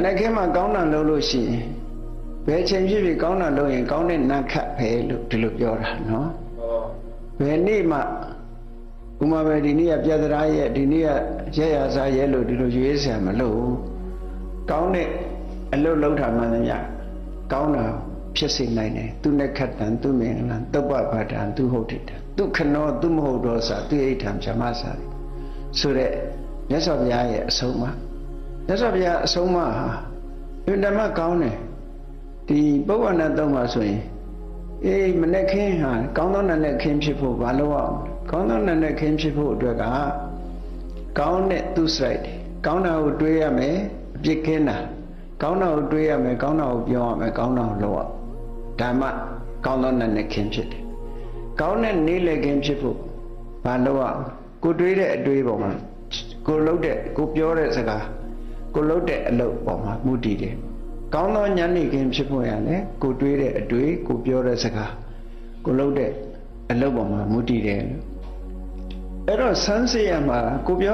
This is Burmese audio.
လက်ခဲမှာကောင်းတာလုပ်လို့ရှိရင်ဘယ်ချိန်ဖြစ်ဖြစ်ကောင်းတာလုပ်ရင်ကောင်းတဲ့နတ်ခတ်ပဲလို့ဒီလိုပြောတာနော်ဘယ်နေ့မှဥမာပဲဒီနေ့ကပြဿနာရဲ့ဒီနေ့ကရရစားရဲ့လို့ဒီလိုရွေးဆရာမလို့ကောင်းတဲ့အလုပ်လုပ်တာမှန်သမျှကောင်းတာဖြစ်စေနိုင်တယ်သူနဲ့ခတ်တန်သူမင်္ဂလာတုပ္ပပါဒံသူဟုတ်တယ်သူခနောသူမဟုတ်တော့စာသူအိဋ္ဌံဗြဟ္မစာဆိုတဲ့မြတ်စွာဘုရားရဲ့အဆုံးအမမြတ်စွာဘုရားအဆုံးအမဟာအင်တမကောင်းတယ်ဒီပုဗ္ဗနာသုံးပါဆိုရင်မနဲ့ခင်းဟာကောင်းသောနာနဲ့ခင်းဖြစ်ဖို့ဘာလို့အောင်ကောင်းသောနာနဲ့ခင်းဖြစ်ဖို့အတွက်ကကောင်းတဲ့သူစိုက်တယ်ကောင်းတာကိုတွေးရမယ်အပြစ်ခင်းတာကောင်းတာကိုတွေးရမယ်ကောင်းတာကိုပြောရမယ်ကောင်းတာကိုလုပ်ရဓမ္မကောင်းသောနာနဲ့ခင်းဖြစ်တယ်ကောင်းတဲ့နေလေခင်းဖြစ်ဖို့ဘာလို့အောင်ကိုတွေးတဲ့အတွေးပေါ်မှာကိုလုပ်တဲ့ကိုပြောတဲ့စကားကိုလုပ်တဲ့အလုပ်ပေါ်မှာမူတည်တယ်ကောင်းသောဉာဏ်နေခင်ဖြစ်ဖို့ရတယ်ကိုတွေးတဲ့အတွေ့ကိုပြောတဲ့စကားကိုလုပ်တဲ့အလုပ်ပေါ်မှာမူတည်တယ်အဲ့တော့စမ်းစစ်ရမှာကိုပြော